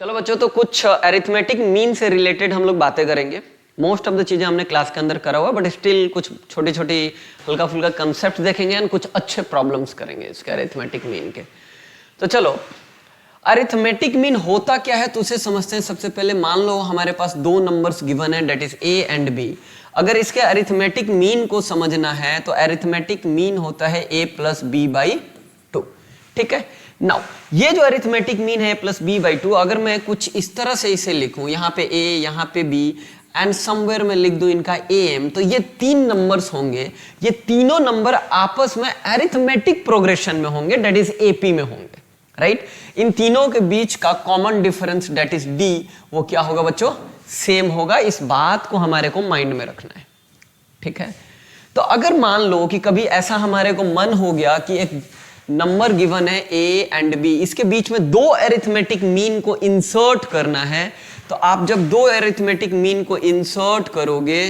चलो बच्चों, तो कुछ अरिथमेटिक मीन से रिलेटेड हम लोग बातें करेंगे। मोस्ट ऑफ द चीजें हमने क्लास के अंदर करा हुआ, बट स्टिल कुछ छोटी छोटी हल्का फुल्का कंसेप्ट देखेंगे एंड कुछ अच्छे प्रॉब्लम्स करेंगे इसके अरिथमेटिक मीन के। तो चलो, अरिथमेटिक मीन होता क्या है तो उसे समझते हैं। सबसे पहले मान लो हमारे पास दो नंबर्स गिवन है, that is A and B. अगर इसके अरिथमेटिक मीन को समझना है तो अरिथमेटिक मीन होता है a plus B by two. ठीक है, नाउ ये जो अरिथमेटिक मीन है प्लस बी बाई टू, अगर मैं कुछ इस तरह से इसे लिखूं, यहां पे a यहाँ पे b एंड समवेयर में लिख दूं इनका am, तो ये तीन नंबर्स होंगे। ये तीनों नंबर आपस में अरिथमेटिक प्रोग्रेशन में होंगे, डेट इज AP में होंगे, राइट। इन तीनों के बीच का common difference that is d, वो क्या होगा बच्चों? सेम होगा। इस बात को हमारे को माइंड में रखना है, ठीक है। तो अगर मान लो कि कभी ऐसा हमारे को मन हो गया कि एक नंबर गिवन है a एंड b, इसके बीच में दो अरिथमेटिक मीन को इंसर्ट करना है, तो आप जब दो अरिथमेटिक मीन को इंसर्ट करोगे,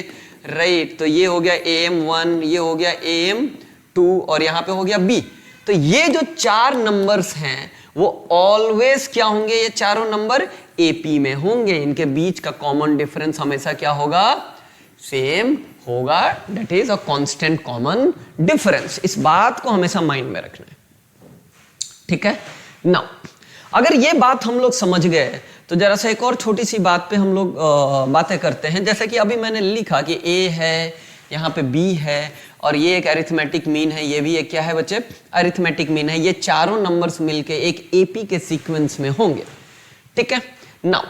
राइट, तो ये हो गया am1, ये हो गया am2 और यहां पे हो गया b। तो ये जो चार नंबर्स हैं वो ऑलवेज क्या होंगे? ये चारों नंबर AP में होंगे। इनके बीच का कॉमन डिफरेंस हमेशा क्या होगा? सेम होगा, that is a constant common difference. इस बात को हमेशा माइंड में रखना है, ठीक है। नाउ अगर ये बात हम लोग समझ गए तो जरा सा एक और छोटी सी बात पे हम लोग बातें करते हैं। जैसे कि अभी मैंने लिखा कि A है, यहाँ पे B है और ये एक अरिथमेटिक मीन है, ये भी एक क्या है बच्चे? अरिथमेटिक मीन है। ये चारों नंबर्स मिलके एक AP के सीक्वेंस में होंगे, ठीक है। नाउ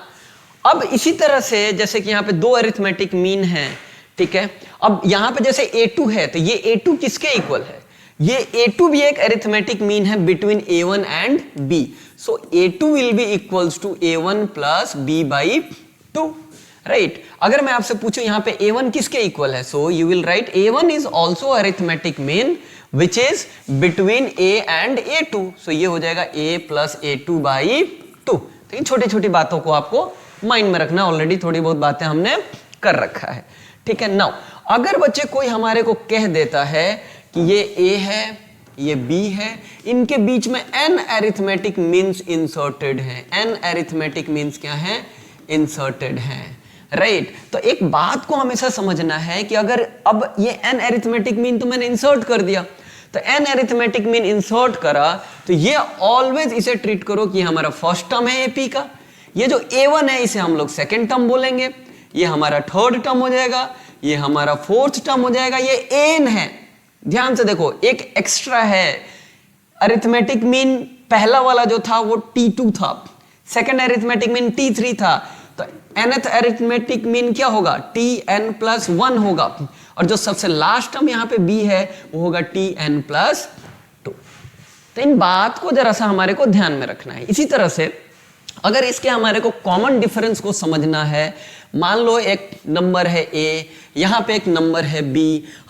अब इसी तरह से जैसे कि यहाँ पे दो अरिथमेटिक मीन है, ठीक है। अब यहाँ पे जैसे A2 है तो ये A2 किसके इक्वल है? ये A2 भी एक अरिथमेटिक मीन है between A1 and B। So A2 will be equals to A1 plus B by 2, right. अगर मैं आपसे पूछूं यहाँ पे A1 किसके इक्वल है, so you will write A1 is also arithmetic mean which is between A and A2। सो ये हो जाएगा A प्लस A2 बाई 2। तो इन छोटी छोटी बातों को आपको माइंड में रखना, ऑलरेडी थोड़ी बहुत बातें हमने कर रखा है, ठीक है। नाउ अगर बच्चे कोई हमारे को कह देता है कि ये A है, ये B है, इनके बीच में n अरिथमेटिक मीन्स इंसर्टेड हैं। n अरिथमेटिक मीन्स क्या है? इंसर्टेड हैं, राइट। तो एक बात को हमेशा समझना है कि अगर अब ये n अरिथमेटिक मीन तो मैंने इंसर्ट कर दिया, तो n अरिथमेटिक मीन इंसर्ट करा तो ये ऑलवेज इसे ट्रीट करो कि हमारा फर्स्ट टर्म है AP का। ये जो A1 है इसे हम लोग सेकेंड टर्म बोलेंगे, ये हमारा थर्ड टर्म हो जाएगा, ये हमारा फोर्थ टर्म हो जाएगा, ये n है। ध्यान से देखो, एक एक्स्ट्रा है। अरिथमेटिक मीन पहला वाला जो था वो T2 था, सेकेंड अरिथमेटिक मीन T3 था, तो nth अरिथमेटिक मीन क्या होगा? Tn प्लस 1 होगा, और जो सबसे लास्ट टर्म यहाँ पे B है वो होगा Tn प्लस 2। तो इन बात को जरा सा हमारे को ध्यान में रखना है। इसी तरह से अगर इसके हमारे को कॉमन डिफरेंस को समझना है, मान लो एक नंबर है A, यहाँ पे एक नंबर है B,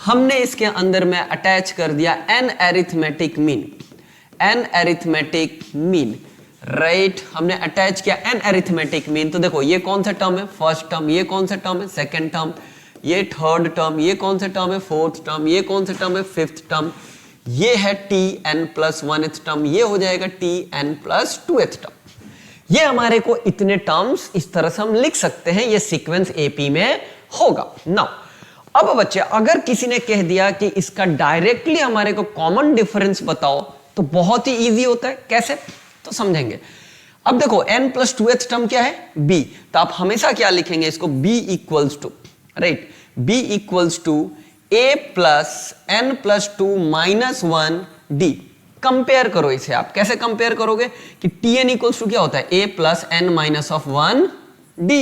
हमने इसके अंदर में अटैच कर दिया n arithmetic mean, n arithmetic mean, right. हमने अटैच किया n अरिथमेटिक मीन। तो देखो ये कौन सा टर्म है? First term. ये कौन सा टर्म है? Second term. ये थर्ड टर्म। ये कौन सा टर्म है? Fourth term. ये कौन सा टर्म है? Fifth term. ये है Tn प्लस 1th टर्म, ये हो जाएगा Tn प्लस 2th टर्म। ये हमारे को इतने टर्म्स इस तरह से हम लिख सकते हैं, ये सीक्वेंस AP में होगा। नाउ अब बच्चे अगर किसी ने कह दिया कि इसका डायरेक्टली हमारे को कॉमन डिफरेंस बताओ, तो बहुत ही इजी होता है। कैसे? तो समझेंगे। अब देखो n प्लस 2th टर्म क्या है? B। तो आप हमेशा क्या लिखेंगे इसको? B equals to, right, B equals to A plus n plus 2 minus 1 D। Compare करो इसे। आप कैसे कंपेयर करोगे कि Tn इक्वल्स टू क्या होता है? A plus n minus of 1 D।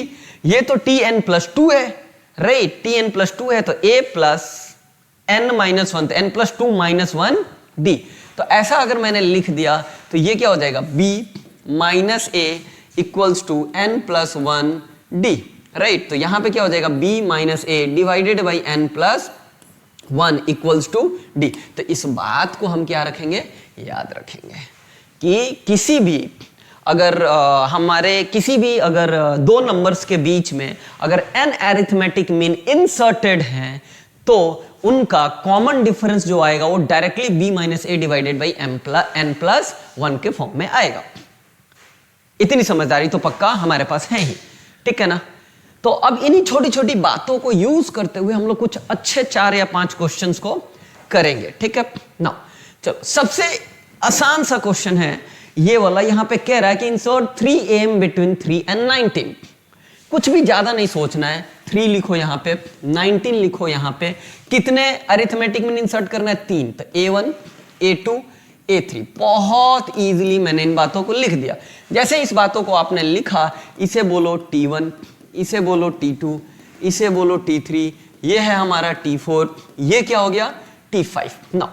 ये तो Tn प्लस 2 है, राइट, Tn प्लस 2 है, तो A प्लस n माइनस 1, तो n प्लस 2 माइनस 1 D। तो ऐसा अगर मैंने लिख दिया तो ये क्या हो जाएगा? B minus A equals to n plus 1 D, right. तो यहां पे क्या हो जाएगा? B minus A divided by n plus 1 equals to D। तो इस बात को हम क्या रखेंगे? याद रखेंगे कि किसी भी अगर हमारे किसी भी अगर दो नंबर्स के बीच में अगर n अरिथमेटिक मीन इंसर्टेड हैं तो उनका कॉमन डिफरेंस जो आएगा वो directly B minus A divided by n plus 1 के फॉर्म में आएगा। इतनी समझदारी तो पक्का हमारे पास है ही, ठीक है ना। तो अब इन्हीं छोटी छोटी बातों को यूज करते हुए हम लोग कुछ अच्छे 4 या 5 क्वेश्चंस को करेंगे, ठीक है ना। चलो सबसे आसान सा क्वेश्चन है ये वाला, यहां पे कह रहा है कि इंसर्ट 3am बिटवीन 3 and 19। कुछ भी ज्यादा नहीं सोचना है, 3 लिखो यहां पे, 19 लिखो यहां पे। कितने अरिथमेटिक में इंसर्ट करना है? 3। तो a1 a2 a3। बहुत इजीली मैंने इन बातों को लिख दिया। जैसे इस बातों को आपने लिखा, इसे बोलो t1, इसे बोलो t2, इसे बोलो t3, ये है हमारा t4, ये क्या हो गया t5। नाउ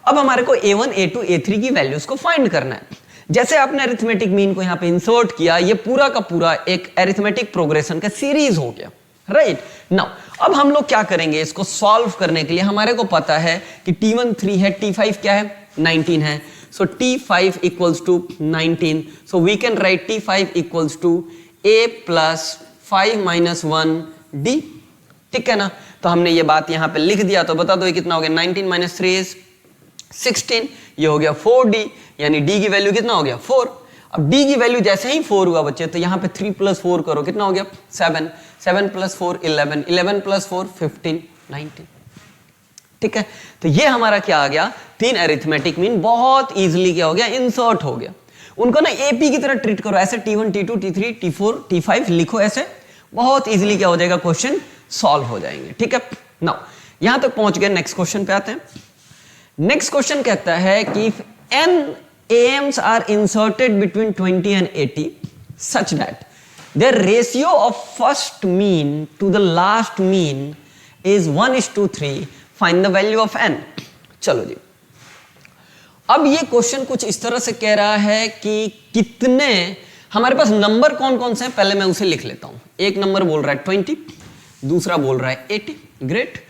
अब हमारे को a1 a2 a3 की वैल्यूज को फाइंड करना है। जैसे आपने अरिथमेटिक मीन को यहां पे इंसर्ट किया, ये पूरा का पूरा एक अरिथमेटिक प्रोग्रेशन का सीरीज हो गया, राइट। नाउ अब हम लोग क्या करेंगे, इसको सॉल्व करने के लिए हमारे को पता है कि t1 3 है, t5 क्या है 19 है, so t5 equals to 19, so we can write t5 equals to a plus 5 minus 1 d, ठीक है ना। तो हमने ये बात यहां पे लिख दिया, तो बता दो ये कितना हो गया, 19 माइनस 3 इज 16, ये हो गया 4d, यानी d की वैल्यू कितना हो गया 4। अब d की वैल्यू जैसे ही 4 हुआ बच्चे, तो यहां पे 3 प्लस 4 करो, कितना हो गया 7, 7 प्लस 4 11, 11 प्लस 4 15 19, ठीक है। तो ये हमारा क्या आ गया, 3 अरिथमेटिक मीन बहुत इजीली क्या हो गया, इंसर्ट हो गया। उनको ना एपी की तरह ट्रीट करो, ऐसे t1 t2 t3 t4 t5 लिखो, ऐसे बहुत इजीली क्या हो जाएगा, क्वेश्चन सॉल्व हो जाएंगे, ठीक है। नाउ यहां तक पहुंच गए, नेक्स्ट क्वेश्चन पे आते हैं। नेक्स्ट क्वेश्चन कहता है कि if n AMs are inserted between 20 and 80 such that their ratio of first mean to the last mean is 1:3, find the value of n। चलो जी, अब ये क्वेश्चन कुछ इस तरह से कह रहा है कि कितने हमारे पास नंबर कौन कौन से हैं, पहले मैं उसे लिख लेता हूं। एक नंबर बोल रहा है 20, दूसरा बोल रहा है 80, ग्रेट।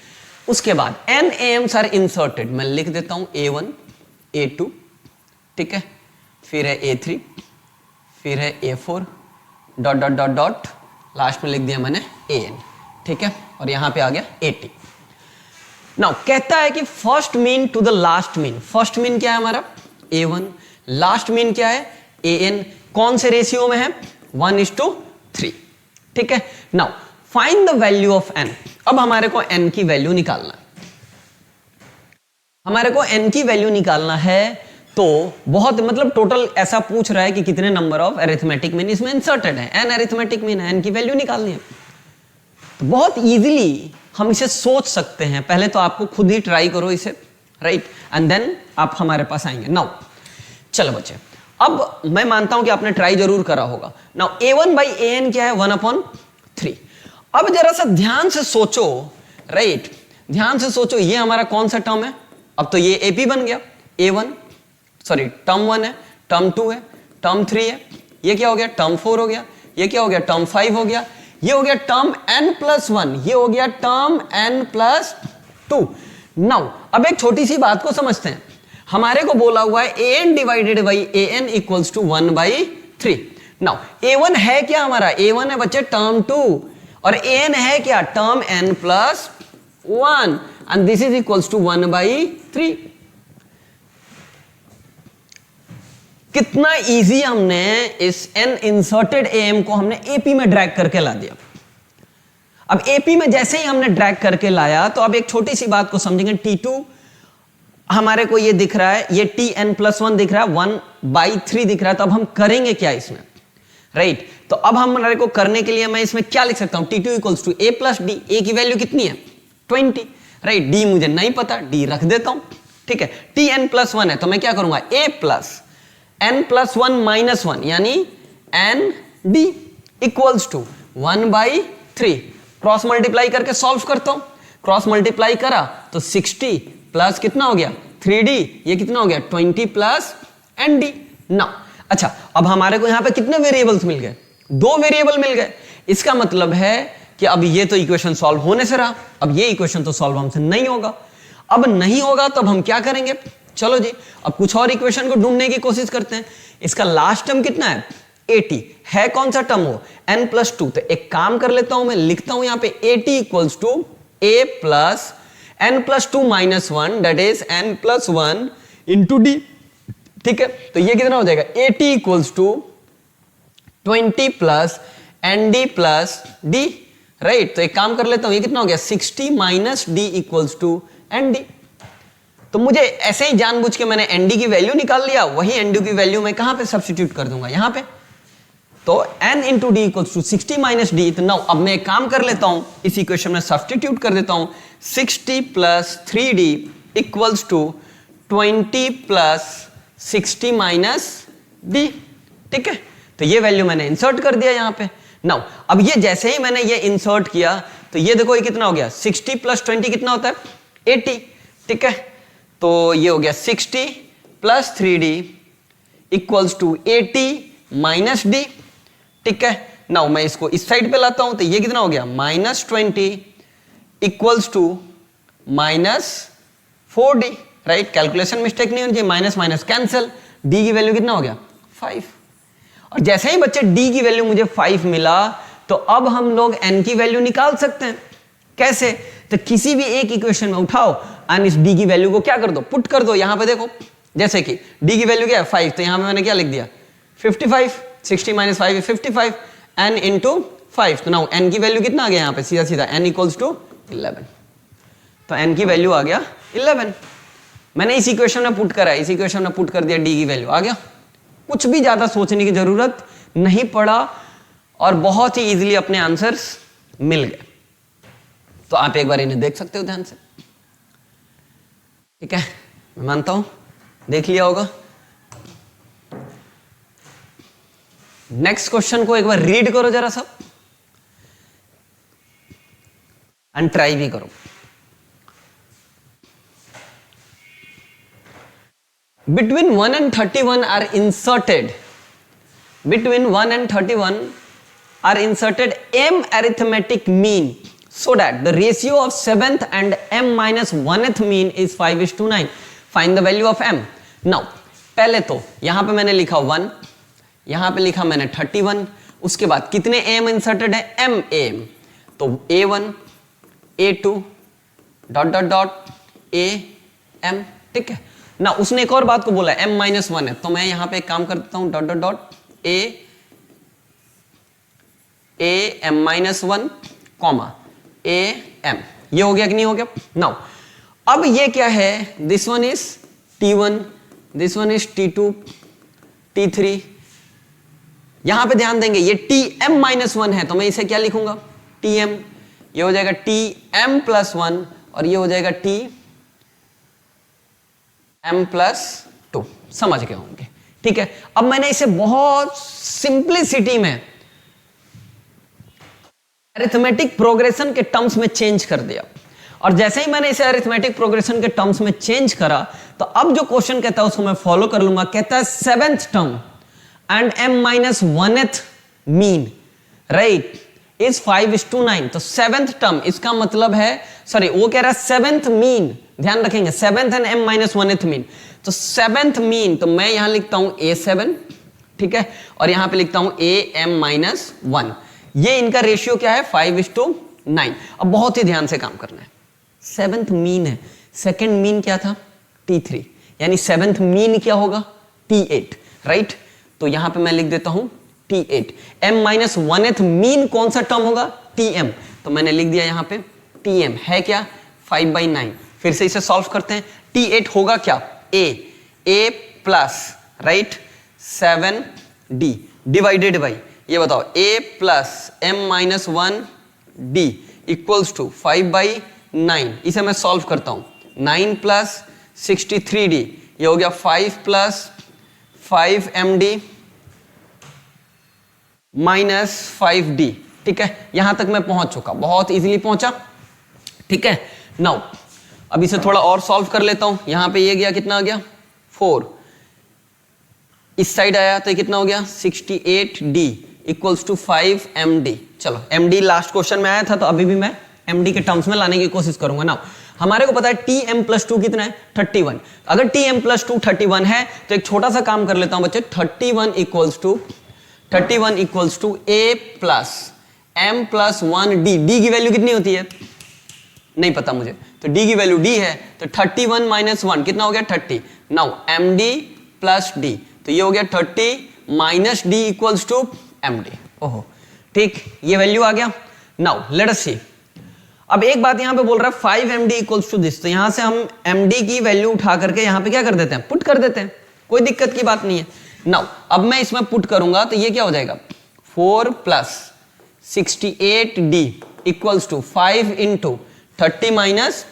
उसके बाद n AMs आर इंसर्टेड, मैं लिख देता हूं a1 a2, ठीक है, फिर है a3, फिर है a4 dot dot dot dot, last में लिख दिया मैंने an, ठीक है, और यहां पे आ गया 80। नाउ कहता है कि first mean to the last mean, first mean क्या है हमारा a1, लास्ट मीन क्या है an, कौन से रेशियो में है 1:3, ठीक है। Now find the value of n। अब हमारे को n की वैल्यू निकालना है, हमारे को n की वैल्यू निकालना है। तो बहुत मतलब टोटल ऐसा पूछ रहा है कि कितने नंबर ऑफ अरिथमेटिक मीन इसमें इंसर्टेड है, n अरिथमेटिक मीन है, n की वैल्यू निकालनी है। तो बहुत इजीली हम इसे सोच सकते हैं, पहले तो आपको खुद ही ट्राई करो इसे, राइट, एंड देन आप हमारे पास आएंगे। नाउ चलो बच्चे, अब मैं मानता हूं कि आपने ट्राई जरूर करा होगा। नाउ a1 बाई an क्या है 1/3। अब जरा सा ध्यान से सोचो, राइट, ध्यान से सोचो, ये हमारा कौन सा टर्म है, अब तो ये AP बन गया, a1 सॉरी टर्म 1 है, टर्म 2 है, टर्म 3 है, ये क्या हो गया टर्म 4 हो गया, ये क्या हो गया टर्म 5 हो गया, ये हो गया टर्म n+1, ये हो गया टर्म n+2। नाउ अब एक छोटी सी बात को समझते हैं, हमारे को बोला हुआ है an divided by an equals to 1/3। Now a1 है क्या हमारा, a1 है बच्चे टर्म 2, और an है क्या term n+1, and this is equals to 1/3। कितना इजी हमने इस n इंसर्टेड am को हमने AP में ड्रैग करके ला दिया। अब AP में जैसे ही हमने ड्रैग करके लाया, तो अब एक छोटी सी बात को समझेंगे, T2 हमारे को ये दिख रहा है, ये Tn+1 दिख रहा है, 1/3 दिख रहा है, तो अब हम करेंगे क्या इसमें, राइट। तो अब हमारे को करने के लिए मैं इसमें क्या लिख सकता हूं, T2 equals to a plus D, a की वैल्यू कितनी है 20, राइट, d मुझे नहीं पता, d रख देता हूं, ठीक है। Tn+1 है, तो मैं क्या करूंगा a प्लस n+1 माइनस 1, यानी n d equals to 1/3। Cross multiply करके सॉल्व करता हूं, क्रॉस मल्टीप्लाई करा तो 60 प्लस कितना हो गया 3d, ये कितना हो गया 20 प्लस nd। ना अच्छा, अब हमारे को यहां पे कितने वेरिएबल्स मिल गए, 2 वेरिएबल मिल गए। इसका मतलब है कि अब ये तो इक्वेशन सॉल्व होने से रहा, अब ये इक्वेशन तो सॉल्व हमसे नहीं होगा। अब नहीं होगा तो अब हम क्या करेंगे, चलो जी अब कुछ और इक्वेशन को ढूंढने की कोशिश करते हैं। इसका लास्ट टर्म कितना है 80 है, कौन सा टर्म हो n+2। तो एक काम कर लेता हूं, मैं लिखता हूं यहां पे 80 equals to a plus n+2 minus 1, that is n+1 into d, ठीक है। तो ये कितना हो जाएगा 80 equals to 20 plus N D plus D, right. तो एक काम कर लेता हूं, ये कितना हो गया 60 minus D equals to N D. तो मुझे ऐसे ही जानबूझ के मैंने एन डी की वैल्यू निकाल लिया, वही एन डी की वैल्यू मैं कहां पे सब्स्टिट्यूट कर दूंगा, यहां पे। तो n into D equals to 60 minus D. तो नाउ अब मैं एक काम कर लेता हूं, इस इक्वेशन में सब्स्टिट्यूट कर देता हूं, 60 plus 3d equals to 20 plus 60 minus D, ठीक है। तो ये वैल्यू मैंने इंसर्ट कर दिया यहां पे। नाउ अब ये जैसे ही मैंने ये इंसर्ट किया तो ये देखो ये कितना हो गया, 60 प्लस 20 कितना होता है 80, ठीक है। तो ये हो गया 60 plus 3d equals to 80 minus D, ठीक है। नाउ मैं इसको इस साइड पे लाता हूं तो ये कितना हो गया -20 equals to -4d, right. Calculation mistake नहीं होनी चाहिए, माइनस माइनस कैंसिल, d की वैल्यू कितना हो गया 5। और जैसे ही बच्चे d की वैल्यू मुझे 5 मिला तो अब हम लोग n की वैल्यू निकाल सकते हैं। कैसे? तो किसी भी एक इक्वेशन में उठाओ और इस d की वैल्यू को क्या कर दो, पुट कर दो। यहां पे देखो, जैसे कि d की वैल्यू क्या है 5, तो यहां पे मैंने क्या लिख दिया 55, 60 माइनस 5 is 55, n इंटू 5। तो नाउ n की वैल्यू कितना आ गया यहाँ पे, सीधा सीधा n इक्वल्स टू 11। तो n की वैल्यू आ गया 11। मैंने इस इक्वेशन में पुट करा, इस इक्वेशन में पुट कर दिया, d की वैल्यू आ गया। कुछ भी ज्यादा सोचने की जरूरत नहीं पड़ा और बहुत ही इजीली अपने आंसर्स मिल गए। तो आप एक बार इन्हें देख सकते हो ध्यान से, ठीक है। मैं मानता हूं देख लिया होगा। नेक्स्ट क्वेश्चन को एक बार रीड करो जरा सब एंड ट्राई भी करो। Between 1 and 31 are inserted. Between 1 and 31 are inserted m arithmetic mean so that the ratio of 7th and m minus 1th mean is 5:9. Find the value of m. Now, पहले तो यहां पे मैंने लिखा 1, यहां पे लिखा मैंने 31, उसके बाद कितने m इंसर्टेड है m am, तो a1 a2 dot dot dot am, ठीक है ना। उसने एक और बात को बोला m माइनस 1 है, तो मैं यहां पे एक काम कर देता हूं dot dot dot a m minus 1 comma a m। ये हो गया कि नहीं हो गया। नाउ अब ये क्या है, this one is t1, this one is t2 t3। यहां पे ध्यान देंगे ये tm माइनस 1 है, तो मैं इसे क्या लिखूंगा tm। ये हो जाएगा tm प्लस 1 और ये हो जाएगा tm प्लस 2। समझ गए होंगे, ठीक है। अब मैंने इसे बहुत सिंप्लिसिटी में अरिथमेटिक प्रोग्रेशन के टर्म्स में चेंज कर दिया। और जैसे ही मैंने इसे अरिथमेटिक प्रोग्रेशन के टर्म्स में चेंज करा तो अब जो क्वेश्चन कहता है उसको मैं फॉलो कर लूंगा। कहता है 7th term and m minus 1th mean right is 5:9। तो 7th टर्म इसका मतलब है, सॉरी वो कह रहा है 7th mean, ध्यान रखेंगे 7th and m minus 1th mean। तो 7th mean तो मैं यहां लिखता हूं a7, ठीक है, और यहां पे लिखता हूं am minus 1। ये इनका रेशियो क्या है 5:9। अब बहुत ही ध्यान से काम करना है। 7th mean है, सेकंड मीन क्या था t3, यानी 7th mean क्या होगा t8, राइट। तो यहां पे मैं लिख देता हूं t8। m minus 1th mean कौन सा टर्म होगा tm, तो मैंने लिख दिया यहां पे tm है क्या 5/9। फिर से इसे सॉल्व करते हैं। t8 होगा क्या a plus right 7d divided by, ये बताओ a plus m minus 1d equals to 5/9। इसे मैं सॉल्व करता हूं, 9 प्लस 63d, ये हो गया 5 प्लस 5md माइनस 5d, ठीक है। यहां तक मैं पहुंच चुका, बहुत इजीली पहुंचा, ठीक है। नाउ अब इसे थोड़ा और सॉल्व कर लेता हूं। यहां पे ये गया कितना आ गया 4, इस साइड आया तो ये कितना हो गया 68d इक्वल्स टू 5md। चलो md लास्ट क्वेश्चन में आया था तो अभी भी मैं md के टर्म्स में लाने की कोशिश करूंगा। नाउ हमारे को पता है tm प्लस 2 कितना है 31। अगर tm प्लस 2 31 है तो एक छोटा सा काम कर लेता हूं बच्चे, 31 equals to a plus m plus 1d। d की वैल्यू कितनी होती है नहीं पता मुझे, तो d की वैल्यू d है, तो 31 माइनस 1 कितना हो गया 30। नाउ md प्लस d, तो ये हो गया 30 minus d equals to md। ओहो ठीक, ये वैल्यू आ गया। नाउ लेट अस सी, अब एक बात यहां पे बोल रहा है 5md इक्वल्स टू दिस, तो यहां से हम md की वैल्यू उठा करके यहां पे क्या कर देते हैं, पुट कर देते हैं, कोई दिक्कत की बात नहीं है। नाउ अब मैं इसमें पुट करूंगा तो ये क्या हो जाएगा, 4 plus 68d equals to 5 into 30 minus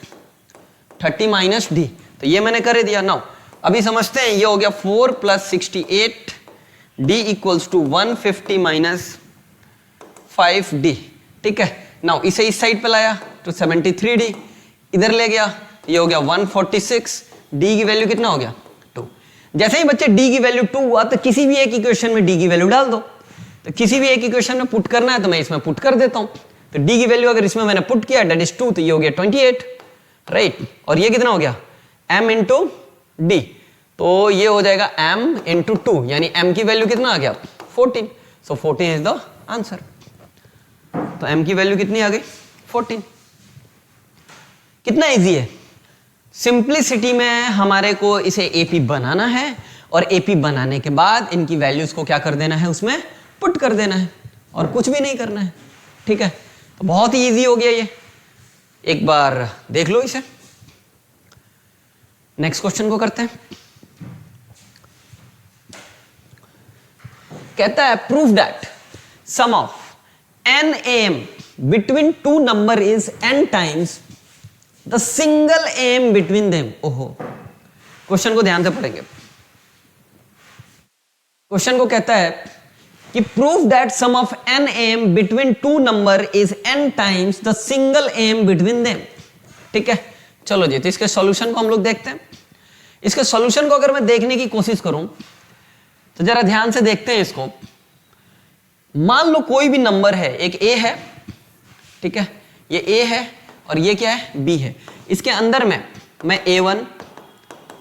D, तो ये मैंने कर दिया। नाउ अभी समझते हैं, ये हो गया 4 plus 68d equals to 150 minus 5d, ठीक है। नाउ इसे इस साइड पे लाया तो 73d, इधर ले गया, ये हो गया 146, d की वैल्यू कितना हो गया 2। जैसे ही बच्चे d की वैल्यू 2 हुआ तो किसी भी एक इक्वेशन में d की वैल्यू डाल दो, तो किसी भी एक इक्वेशन में पुट करना है तो मैं इसमें पुट कर देता हूं, तो d की वैल्यू अगर इसमें मैंने पुट किया दैट इज 2, तो ये हो गया 28, राइट। और ये कितना हो गया m इंटू डी, तो ये हो जाएगा m इंटू 2, यानी m की वैल्यू कितना आ गया 14, सो 14 इज द आंसर। तो m की वैल्यू कितनी आ गई 14। कितना इजी है, सिंपलिसिटी में हमारे को इसे एपी बनाना है और एपी बनाने के बाद इनकी वैल्यूज को क्या कर देना है, उसमें पुट कर देना है और कुछ भी नहीं करना है, ठीक है। तो बहुत ही इजी हो गया ये, एक बार देख लो इसे। नेक्स्ट क्वेश्चन को करते हैं। कहता है prove that sum of n am between two number is n times the single am between them। ओहो, क्वेश्चन को ध्यान से पढ़ेंगे। क्वेश्चन को कहता है कि prove that sum of n am between two number is n times the single am between them, ठीक है। चलो जी, तो इसके सॉल्यूशन को हम लोग देखते हैं। इसके सॉल्यूशन को अगर मैं देखने की कोशिश करूं तो जरा ध्यान से देखते हैं इसको। मान लो कोई भी नंबर है, एक a है, ठीक है, ये a है और ये क्या है b है। इसके अंदर में मैं a1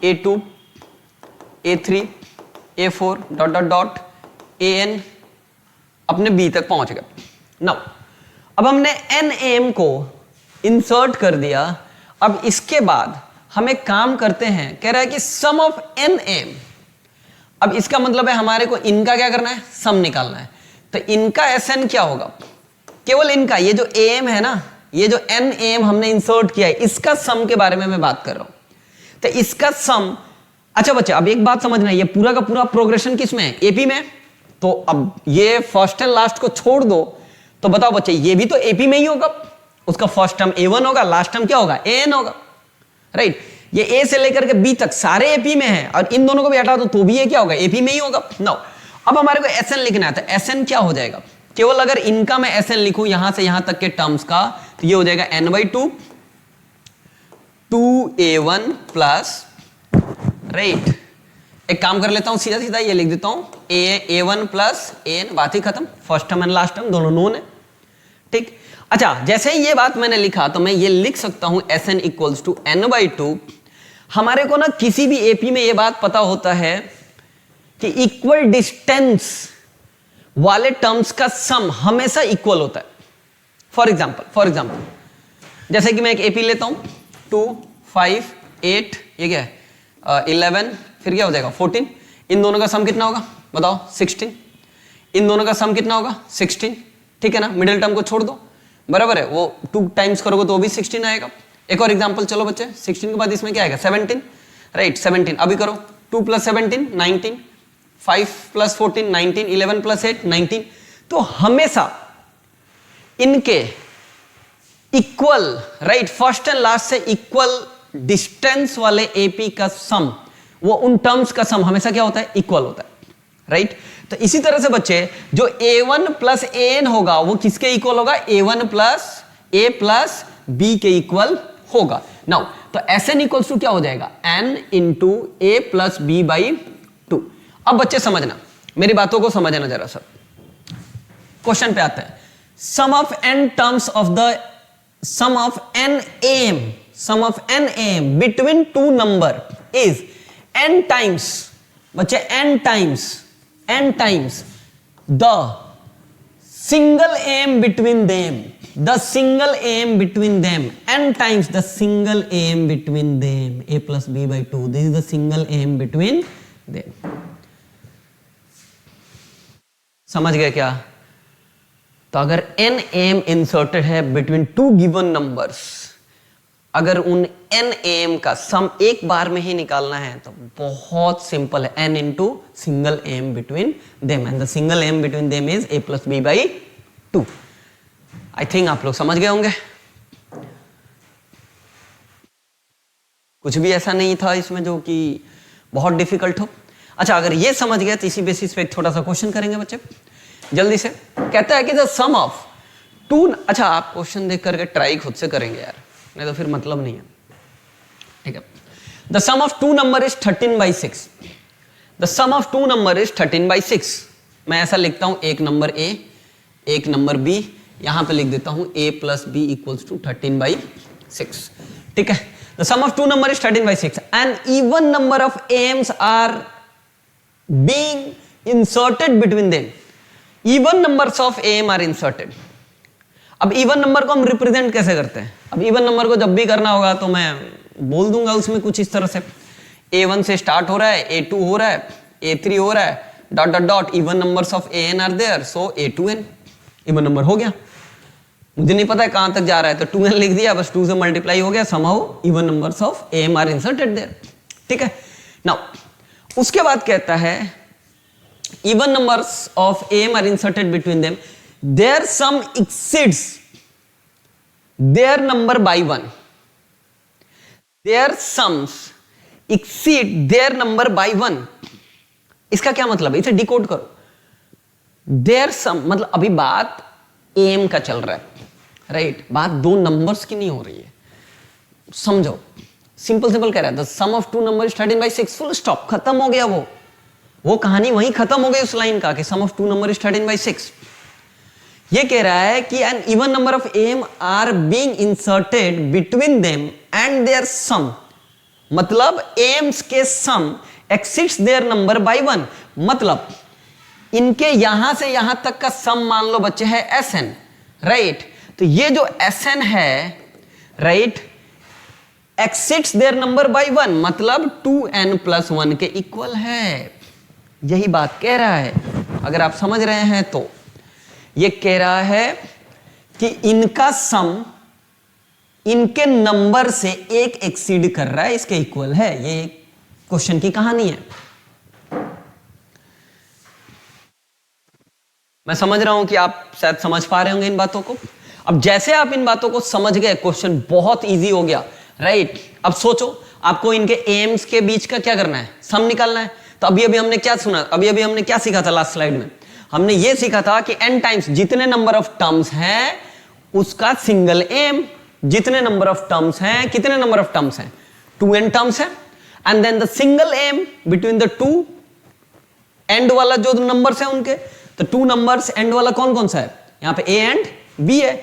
a2 a3 a4 dot dot dot an अपने b तक पहुंच गया। नाउ अब हमने nm को इंसर्ट कर दिया। अब इसके बाद हम एक काम करते हैं, कह रहा है कि सम ऑफ nm, अब इसका मतलब है हमारे को इनका क्या करना है, सम निकालना है। तो इनका Sn क्या होगा, केवल इनका, ये जो am है ना, ये जो nm हमने इंसर्ट किया है, इसका सम के बारे में मैं बात कर रहा हूं। तो इसका सम, अच्छा बच्चे अब एक बात समझना, ये पूरा का पूरा प्रोग्रेशन किस में है, एपी में। तो अब ये फर्स्ट एंड लास्ट को छोड़ दो, तो बताओ बच्चे ये भी तो एपी में ही होगा, उसका फर्स्ट टर्म a1 होगा, लास्ट टर्म क्या होगा an होगा, राइट। ये a से लेकर के b तक सारे एपी में है और इन दोनों को भी हटा दो तो भी ये क्या होगा, एपी में ही होगा। नाउ अब हमारे को Sn लिखना है, तो Sn क्या हो जाएगा, केवल अगर इनका मैं Sn लिखूं यहां से यहां तक के टर्म्स का, तो ये हो जाएगा n/2 2a1 प्लस, राइट। एक काम कर लेता हूं, सीधा सीधा ये लिख देता हूं a1 प्लस an, बात ही खत्म, first term and last term दोनों नोन है, ठीक। अच्छा, जैसे ही ये बात मैंने लिखा तो मैं ये लिख सकता हूं Sn इक्वल्स टू n/2। हमारे को ना किसी भी एपी में ये बात पता होता है कि इक्वल डिस्टेंस वाले टर्म्स का सम हमेशा इक्वल होता है। फॉर एग्जांपल जैसे कि मैं एक एपी लेता हूं 2 5 8, ये क्या है 11, फिर क्या हो जाएगा 14, इन दोनों का सम कितना होगा बताओ 16, इन दोनों का सम कितना होगा 16, ठीक है ना। मिडिल टर्म को छोड़ दो, बराबर है, वो 2 टाइम्स करोगे तो भी 16 आएगा। एक और एग्जांपल चलो बच्चे, 16 के बाद इसमें क्या आएगा 17, राइट 17, अभी करो 2 प्लस 17 19, 5 प्लस 14 19, 11 प्लस 8 19। तो हमेशा इनके equal, right, first and last से इक्वल डिस्टेंस वाले एपी का सम, वो उन टर्म्स का सम हमेशा क्या होता है, इक्वल होता है, राइट। तो इसी तरह से बच्चे जो a1 प्लस an होगा वो किसके इक्वल होगा, a1 plus a plus b के इक्वल होगा। नाउ तो Sn इक्वल्स टू क्या हो जाएगा, n into a plus b by 2। अब बच्चे समझना, मेरी बातों को समझना जरा सा। क्वेश्चन पे आते हैं, sum of n terms of the sum of n am between two number is n times, बच्चे n times the single aim between them, the single aim between them, n times the single aim between them, a plus b by 2, this is the single aim between them। समझ गए क्या? तो अगर n am inserted है between two given numbers, अगर उन n am का सम एक बार में ही निकालना है तो बहुत सिंपल है, n into single am between them, and the single am between them is a plus b by 2। I think आप लोग समझ गए होंगे। कुछ भी ऐसा नहीं था इसमें जो कि बहुत डिफिकल्ट हो। अच्छा, अगर ये समझ गया तो इसी बेसिस पे एक छोटा सा क्वेश्चन करेंगे बच्चे जल्दी से। कहता है कि द सम ऑफ टू, अच्छा आप क्वेश्चन देख करके ट्राई खुद से करेंगे यार, नहीं तो फिर मतलब नहीं है, ठीक है। The sum of two number is 13/6। The sum of two number is 13/6। मैं ऐसा लिखता हूं, एक नंबर a एक नंबर b, यहां पे लिख देता हूं a plus b equals to 13/6, ठीक है। The sum of two number is 13/6 and even number of AMs are being inserted between them. Even numbers of M are inserted. अब even number को हम रिप्रेजेंट कैसे करते हैं? अब इवन नंबर को जब भी करना होगा तो मैं बोल दूंगा उसमें कुछ इस तरह से, a1 से स्टार्ट हो रहा है, a2 हो रहा है, a3 हो रहा है, dot dot dot, even numbers of an are there, so a2n even number हो गया। मुझे नहीं पता है कहां तक जा रहा है तो 2n लिख दिया, बस 2 से मल्टीप्लाई हो गया, somehow even numbers of am are inserted there, ठीक है। नाउ उसके बाद कहता है even numbers of am are inserted between them, their sum exceeds their number by 1, their sums exceed their number by 1। इसका क्या मतलब है, इसे डिकोड करो। their sum मतलब अभी बात am का चल रहा है, राइट, बात दो नंबर्स की नहीं हो रही है, समझो, सिंपल कह रहा है the sum of two number is 13/6, full stop, खत्म हो गया, वो कहानी वहीं खत्म हो गई उस लाइन का कि sum of two number is 13/6। ये कह रहा है कि an even number of M are being inserted between them and their sum, मतलब एम्स के sum exceeds their number by 1, मतलब इनके यहां से यहां तक का सम मान लो बच्चे है Sn, राइट। तो ये जो Sn है, right, exceeds their number by 1, मतलब 2n + 1 के इक्वल है। यही बात कह रहा है, अगर आप समझ रहे हैं तो। ये कह रहा है कि इनका सम इनके नंबर से एक एक्सीड कर रहा है, इसके इक्वल है। ये क्वेश्चन की कहानी है। मैं समझ रहा हूं कि आप शायद समझ पा रहे होंगे इन बातों को। अब जैसे आप इन बातों को समझ गए, क्वेश्चन बहुत इजी हो गया, राइट। अब सोचो, आपको इनके एम्स के बीच का क्या करना है, सम निकालना है। तो अभी हमने क्या सुना, अभी हमने क्या सीखा था लास्ट स्लाइड में? हमने ये सीखा था कि n टाइम्स जितने नंबर ऑफ टर्म्स हैं उसका सिंगल एम, जितने नंबर ऑफ टर्म्स हैं, कितने नंबर ऑफ टर्म्स हैं, 2n टर्म्स है, and then the single AM between the two end वाला जो नंबर्स है उनके। तो टू नंबर्स एंड वाला कौन कौन सा है, यहां पे a एंड b है,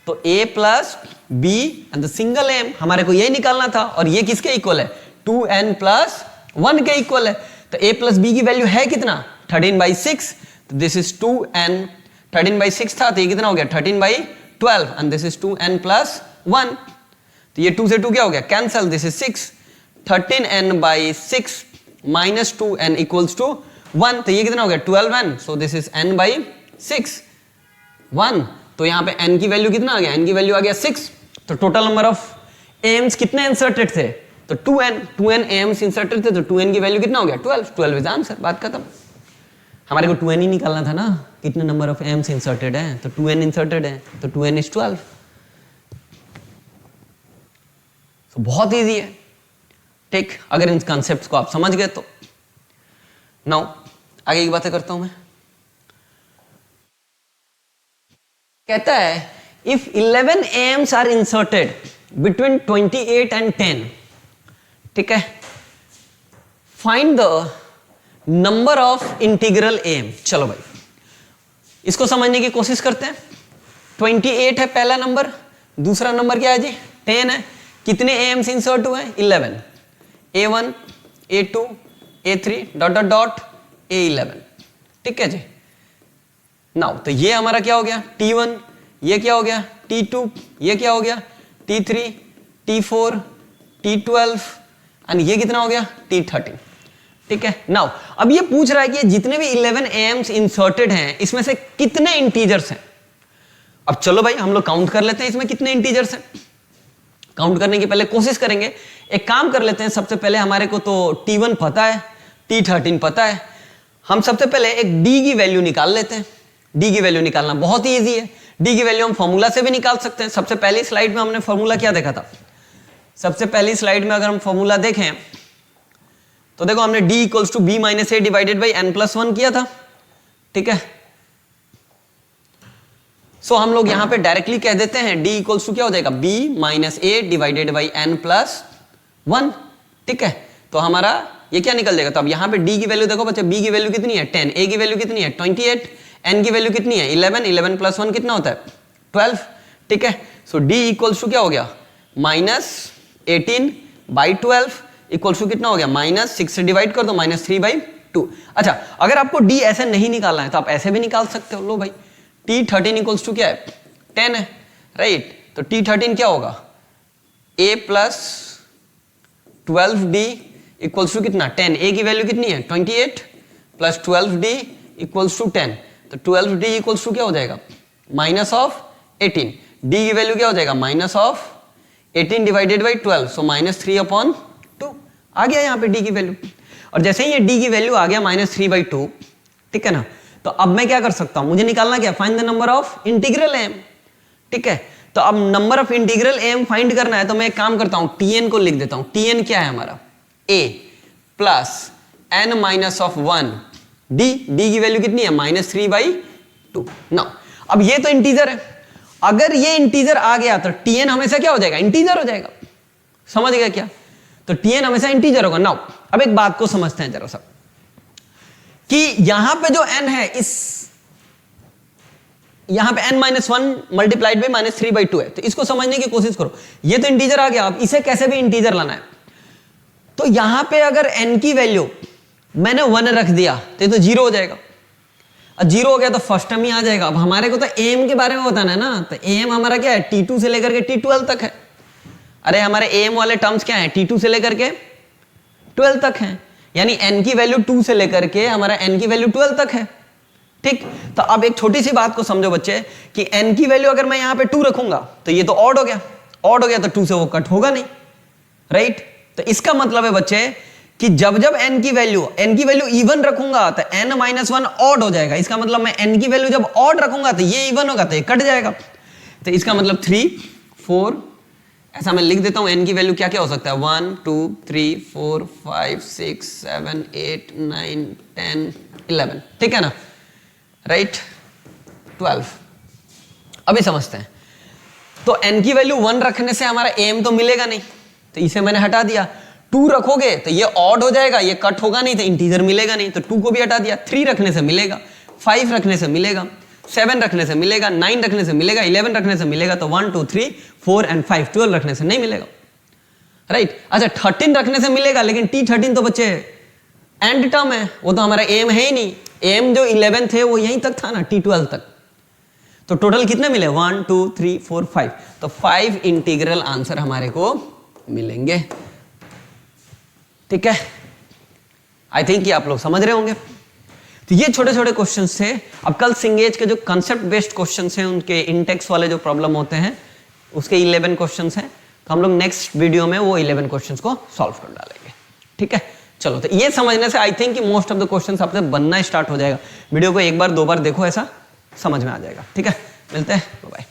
तो a plus b and the single AM, हमारे को यही निकालना था। और ये किसके इक्वल है, 2n + 1 के इक्वल है। तो a प्लस b की वैल्यू है कितना, 13/6, तो दिस इज 2n, 13/6 था तो ये कितना हो गया 13/12, एंड दिस इज 2n + 1, तो ये 2 से 2 क्या हो गया, cancel, this is 6, 13n/6 minus 2n equals to 1, तो ये कितना हो गया 12n, so this is n/6 1। तो यहां पे n की वैल्यू कितना आ गया, n की वैल्यू आ गया 6। तो टोटल नंबर ऑफ एम्स कितने इंसर्टेड थे, तो 2n एम्स इंसर्टेड थे, तो 2n की वैल्यू कितना हो गया 12 इज आंसर, बात खत्म। हमारे को 2n ही निकालना था ना, कितने नंबर ऑफ एम्स इंसर्टेड है, तो 2n इंसर्टेड है, तो 2n इज 12। तो बहुत इजी है, ठीक, अगर इन कॉन्सेप्ट्स को आप समझ गए तो। नाउ आगे की बातें करता हूं मैं। कहता है if 11 AMs are inserted between 28 and 10, ठीक है, find the number of integral AM. चलो भाई इसको समझने की कोशिश करते हैं। 28 है पहला नंबर, दूसरा नंबर क्या है जी 10 है। कितने एम्स इंसर्ट हुए हैं 11, a1 a2 a3 dot dot dot a11, ठीक है जी। नाउ तो ये हमारा क्या हो गया t1, ये क्या हो गया t2, ये क्या हो गया t3 t4 t12 एंड ये कितना हो गया t13। ठीक है। नाउ अब ये पूछ रहा है कि जितने भी 11 एम्स इंसर्टेड हैं इसमें से कितने इंटीजर्स हैं। अब चलो भाई हम लोग काउंट कर लेते हैं इसमें कितने इंटीजर्स हैं। काउंट करने की पहले कोशिश करेंगे, एक काम कर लेते हैं। सबसे पहले हमारे को तो T1 पता है, T13 पता है। हम सबसे पहले एक D की वैल्यू निकाल लेते हैं। D की वैल्यू निकालना बहुत ही ईजी है। D की वैल्यू हम फॉर्मूला से भी निकाल सकते हैं। सबसे पहली स्लाइड में हमने फॉर्मूला क्या देखा था? सबसे पहली स्लाइड में अगर हम फॉर्मूला देखें तो देखो हमने D equals to B minus A divided by n+1 किया था, ठीक है। सो हम लोग यहां पे डायरेक्टली कह देते हैं D इक्वल्स टू क्या हो जाएगा, B minus A divided by n+1, ठीक है। तो हमारा ये क्या निकल जाएगा, तो अब यहां पे D की वैल्यू देखो बच्चे, B की वैल्यू कितनी है 10, A की वैल्यू कितनी है 28, N की वैल्यू कितनी है 11, 11 + 1 कितना होता है 12, ठीक है। सो D इक्वल्स टू क्या हो गया -18/12 इक्वल्स टू कितना हो गया -6 से डिवाइड कर दो -3/2। अच्छा अगर आपको D ऐसे नहीं निकालना है तो आप ऐसे भी निकाल सकते हो। लो भाई T13 इक्वल्स टू क्या है 10 है, राइट। तो T13 क्या होगा A + 12D इक्वल्स टू कितना 10, A की वैल्यू कितनी है 28 + 12D इक्वल्स टू 10, तो 12D इक्वल्स टू क्या हो जाएगा -18, D की वैल्यू क्या हो जाएगा -18 डिवाइडेड बाई 12, सो -3/2 आ गया यहाँ पे D की वैल्यू। और जैसे ही ये D की वैल्यू आ गया -3/2, ठीक है ना, तो अब मैं क्या कर सकता हूं, मुझे निकालना क्या, find the number of integral AM, ठीक है। तो अब number of integral AM find करना है तो मैं एक काम करता हूं, Tn को लिख देता हूं। Tn क्या है हमारा a प्लस n-1 D की वैल्यू कितनी है -3/2। नाउ अब ये तो इंटीजर है, अगर ये इंटीजर आ गया तो Tn हमेशा क्या हो जाएगा इंटीजर हो जाएगा, समझ गया क्या। तो Tn हमेशा इंटीजर होगा। नाउ अब एक बात को समझते हैं जरा सा कि यहां पे जो n है इस यहां पे n-1 मल्टीप्लाइड बाई -3/2 है, तो इसको समझने की कोशिश करो। ये तो इंटीजर आ गया, अब इसे कैसे भी इंटीजर लाना है। तो यहां पे अगर n की वैल्यू मैंने 1 रख दिया तो ये तो 0 हो जाएगा, और 0 हो गया तो फर्स्ट टर्म ही आ जाएगा। अब हमारे को तो एम के बारे में बताना है ना, तो एम हमारा क्या है T2 से लेकर के T12 तक है। अरे हमारे एम वाले टर्म्स क्या है T2 से लेकर के 12 तक है, यानी n की वैल्यू 2 से लेकर के हमारा n की वैल्यू 12 तक है, ठीक। तो अब एक छोटी सी बात को समझो बच्चे कि n की वैल्यू अगर मैं यहां पे 2 रखूंगा तो ये तो ऑड हो गया, ऑड हो गया तो 2 से वो कट होगा नहीं, राइट। तो इसका मतलब है बच्चे कि जब जब n की वैल्यू इवन रखूंगा तो n-1 ऑड हो जाएगा। इसका मतलब मैं n की वैल्यू जब ऑड रखूंगा तो ये इवन होगा तो ये कट जाएगा। तो इसका मतलब 3, 4 ऐसा मैं लिख देता हूं। n की वैल्यू क्या क्या हो सकता है 1, 2, 3, 4, 5, 6, 7, 8, 9, 10, 11, ठीक है ना, राइट 12। अभी समझते हैं। तो n की वैल्यू 1 रखने से हमारा m तो मिलेगा नहीं, तो इसे मैंने हटा दिया। 2 रखोगे तो ये ऑड हो जाएगा, ये कट होगा नहीं, तो इंटीजर मिलेगा नहीं, तो 2 को भी हटा दिया। 3 रखने से मिलेगा, 5 रखने से मिलेगा, 7 रखने से मिलेगा, 9 रखने से मिलेगा, 11 रखने से मिलेगा, तो 1, 2, 3, 4 एंड 5 12 रखने से नहीं मिलेगा, राइट। अच्छा 13 रखने से मिलेगा, लेकिन T13 तो बच्चे एंड टर्म है, वो तो हमारा एम है ही नहीं। एम जो 11 थे वो यहीं तक था ना T12 तक। तो टोटल कितने मिले 1, 2, 3, 4, 5, तो 5 इंटीग्रल आंसर हमारे को मिलेंगे, ठीक है। आई थिंक कि आप लोग समझ रहे होंगे। तो ये छोटे छोटे क्वेश्चंस थे। अब कल सिंगेज के जो कंसेप्ट बेस्ड क्वेश्चंस हैं, उनके इंटेक्स वाले जो प्रॉब्लम होते हैं उसके 11 क्वेश्चंस हैं, तो हम लोग नेक्स्ट वीडियो में वो 11 क्वेश्चंस को सॉल्व कर डालेंगे, ठीक है। चलो तो ये समझने से आई थिंक कि मोस्ट ऑफ द क्वेश्चंस आपसे बनना स्टार्ट हो जाएगा। वीडियो को एक बार 2 बार देखो, ऐसा समझ में आ जाएगा, ठीक है। मिलते हैं, बाय।